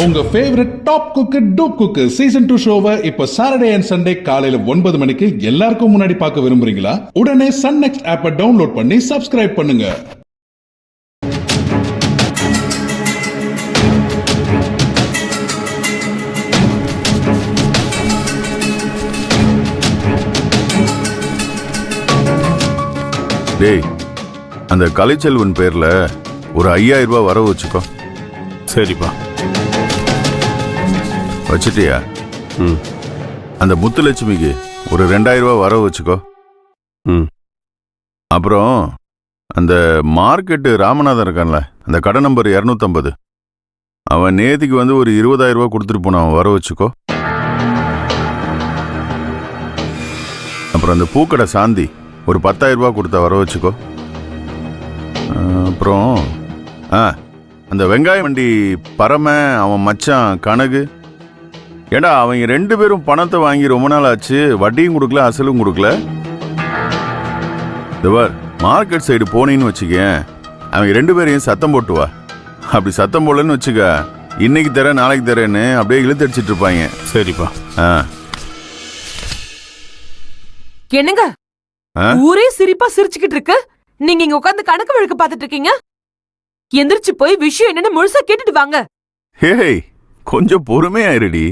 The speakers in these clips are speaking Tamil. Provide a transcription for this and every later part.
உங்க favourite top cook dupe cook season 2 ஷோவை இப்ப சாட்டர்டே அண்ட் சண்டே காலையில 9 மணிக்கு எல்லாருக்கும் முன்னாடி பார்க்க விரும்புறீங்களா? உடனே சன் நெக்ஸ்ட் ஆப்பை டவுன்லோட் பண்ணி சப்ஸ்கிரைப் பண்ணுங்க. டேய், அந்த கலைச்செல்வன் பேர்ல ஒரு 5000 ரூபாய் வரவு வச்சுக்கோ. சரிப்பா. வச்சுட்டியா? அந்த முத்துலட்சுமிக்கு ஒரு 2000 ரூபாய் வரவு வச்சுக்கோ. அப்புறம் அந்த மார்க்கெட்டு ராமநாதன் இருக்கான்ல, அந்த கடை நம்பர் 250, அவன் நேதிக்கு வந்து ஒரு 20000 ரூபாய் கொடுத்துட்டு போன, அவன் வர வச்சுக்கோ. அப்புறம் அந்த பூக்கடை சாந்தி ஒரு 10000 ரூபாய் கொடுத்த வர வச்சுக்கோ. அப்புறம் அந்த வெங்காய வண்டி பரம, அவன் மச்சான் கனகு, ஏடா அவங்க 2 பேரும் பணத்தை வாங்கி ரொம்ப நாள் ஆச்சு, வட்டியும் கொடுக்கல அசலும் கொடுக்கல. இதுவர் மார்க்கெட் சைடு போனீன்னு வச்சுக்க, அவங்க 2 பேரையும் சத்தம் போட்டு வா. அப்படி சத்தம் போடலன்னு வச்சுக்க, இன்னைக்கு தரேன் நாளைக்கு தரேன்னு அப்படியே இழுத்தடிச்சிட்டு இருப்பாங்க. சரிப்பா. என்னங்க ஊரே சிரிப்பா சிரிச்சுக்கிட்டு இருக்கு, நீங்க இங்க உட்கார்ந்து கணக்கு வழக்கு பாத்துட்டு இருக்கீங்க. எந்திரிச்சு போய் விஷயம் என்னன்னு முழுசா கேட்டுட்டு வாங்க. ஹேய், கொஞ்சம் பொறுமையாயிருடி.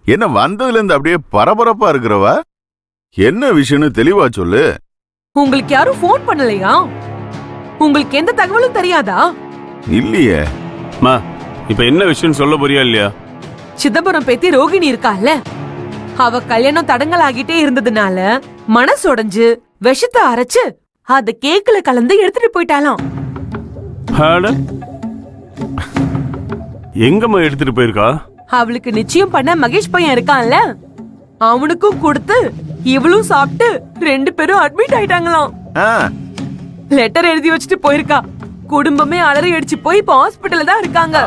என்ன வந்ததுல இருந்து அப்படியே பரபரப்பா இருக்கிறவா? என்ன விஷயம்னு தெளிவா சொல்லு. உங்களுக்கு யாரும் போன் பண்ணலையா? உங்களுக்கு எந்த தகவலும் தெரியாதா? இல்லையே. மா, இப்ப என்ன விஷயம் சொல்ல போறியா இல்லையா? சிதம்பரம் பேத்தி ரோகிணி இருக்கால, அவ கல்யாணம் தடங்கல் ஆகிட்டே இருந்ததுனால மனசொடைஞ்சு விஷத்தை அரைச்சு அத கேக்குல கலந்து எடுத்துட்டு போயிட்டாலாம். எங்கம்மா எடுத்துட்டு போயிருக்கா? அவளுக்கு நிச்சயம் பண்ண மகேஷ் பையன் இருக்கான்ல, அவனுக்கும் கொடுத்து இவளும் சாப்பிட்டு 2 பேரும் அட்மிட் ஆயிட்டாங்களாம். லெட்டர் எழுதி வச்சுட்டு போயிருக்கா. குடும்பமே அலறி அடிச்சு போய் இப்ப ஹாஸ்பிட்டல்ல தான் இருக்காங்க.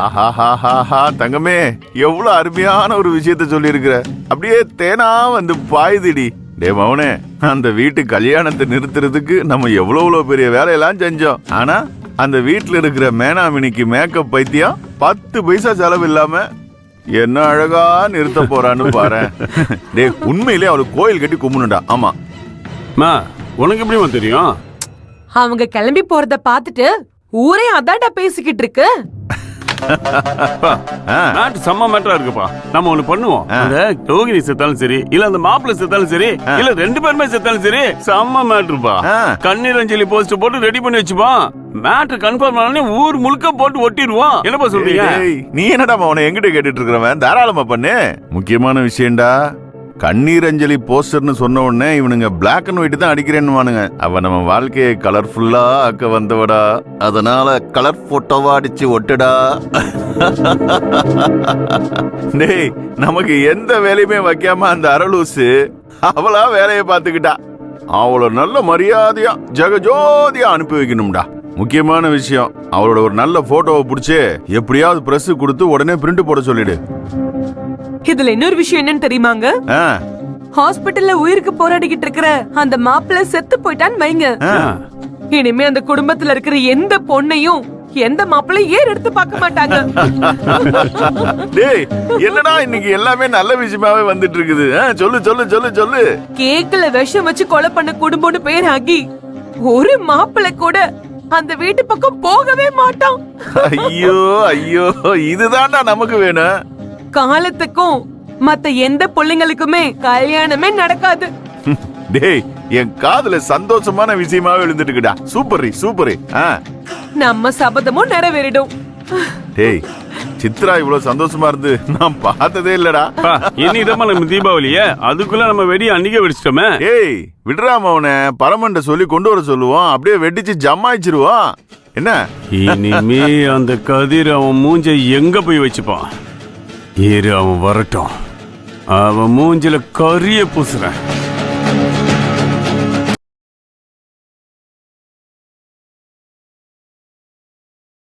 தங்கமே, எவ்வளவு அருமையான ஒரு விஷயத்த சொல்லி இருக்கிற. அப்படியே தேனா வந்து பாயுதுடி. டே மவனே, அந்த வீட்டு கல்யாணத்தை நிறுத்துறதுக்கு நம்ம எவ்வளவு பெரிய வேலையெல்லாம் செஞ்சோம். ஆனா அந்த வீட்டுல இருக்கிற மேனாமினிக்கு மேக்கப் பைத்தியம் 10 பைசா செலவு இல்லாம என்ன அழகா நிறுத்த போறான்னு பாரு. டே, உண்மையிலே அவளுக்கு கோயில் கட்டி கும்பிடுடா. ஆமா மா, உனக்கு எப்படிமா தெரியும்? அவங்க கிளம்பி போறத பாத்துட்டு ஊரே அதான்டா பேசிக்கிட்டு இருக்கு. செம்ம மேட்டரா இருக்குப்பா. நம்ம ஒண்ணு பண்ணுவோம். அந்த ரோகிணி செத்தாலும் சரி, இல்ல அந்த மாப்பிள்ளை செத்தாலும் சரி, இல்ல 2 பேருமே செத்தாலும் சரி, செம்ம மேட்டருப்பா. கண்ணீர் அஞ்சலி போஸ்ட் போட்டு ரெடி பண்ணி வச்சுப்போம். மேட்டர் கன்ஃபார்ம் ஆனே ஊர் முழுக்க போட்டு ஒட்டிடுவோம். என்னப்பா சொல்றீங்க? நீ என்னடா அவனை எங்கிட்ட கேட்டுட்டு இருக்கிறவன்? தாராளமா பண்ணு. முக்கியமான விஷயம்டா. கண்ணீர் அஞ்சலி போஸ்டர்னு சொன்ன உடனே இவனுங்க பிளாக் அண்ட் ஒயிட் தான் அடிக்கிறேன்னு. அவன் நம்ம வாழ்க்கையை கலர்ஃபுல்லா ஆக்க வந்தவடா, அதனால கலர் போட்டோவா அடிச்சு ஒட்டுடா. டேய், நமக்கு எந்த வேலையுமே வைக்காம அந்த அரலூசு அவளா வேலையை பார்த்துக்கிட்டா. அவளை நல்ல மரியாதையா ஜெகஜோதியா அனுப்பி வைக்கணும்டா. முக்கியமான விஷயம், அவளோட ஒரு நல்ல போட்டோவை பிடிச்சு எப்படியாவது பிரஸ் கொடுத்து உடனே பிரிண்ட் போட சொல்லிடு. இதுல இன்னொரு விஷயம் என்னன்னு தெரியுமாங்க? ஹாஸ்பிட்டல்ல உயிருக்கு போராடிக்கிட்டு இருக்கிற அந்த மாப்பிள்ளை செத்து போயிட்டான்னு வைங்க, இனிமே அந்த குடும்பத்துல இருக்கிற எந்த பொண்ணையும் எந்த மாப்பிள்ளையும் ஏன் எடுத்து பார்க்க மாட்டாங்க. டேய், என்னடா இன்னைக்கு எல்லாமே நல்ல விஷயமாவே வந்துட்டு இருக்குது. சொல்லு சொல்லு சொல்லு சொல்லு. கேக்குல விஷம் வச்சு கொலை பண்ண குடும்பம்னு பேர் ஆகி ஒரு மாப்பிள்ளை கூட அந்த வீட்டு பக்கம் போகவே மாட்டான். ஐயோ ஐயோ, இதுதான்டா நமக்கு வேணும். காலத்துக்கும் மத்த எந்த பிள்ளைங்களுக்குமே கல்யாணமே நடக்காது. டேய், என் காதுல சந்தோஷமான விஷயமாவே எழுந்துட்டுடா. Super super. நம்ம சபதமும் நிறைவேறிடும். டேய், சித்ரா இவ்வளவு சந்தோஷமா இருந்து நான் பார்த்ததே இல்லடா. இனிதான் நம்ம தீபாவளிய அதுக்குள்ள நம்ம வெடி அன்னைக்கே வெடிச்சிட்டோமே. ஏய், விடுறாம அவனை பரமண்ட சொல்லி கொண்டு வர சொல்லுவோம். அப்படியே வெடிச்சு ஜம்மாயிச்சிருவோம். என்ன இனிமே அந்த கதிர் அவன் மூஞ்ச எங்க போய் வச்சுப்பான்? இரு, அவன் வரட்டும். அவன் மூஞ்சில கரிய பூசுறேன்.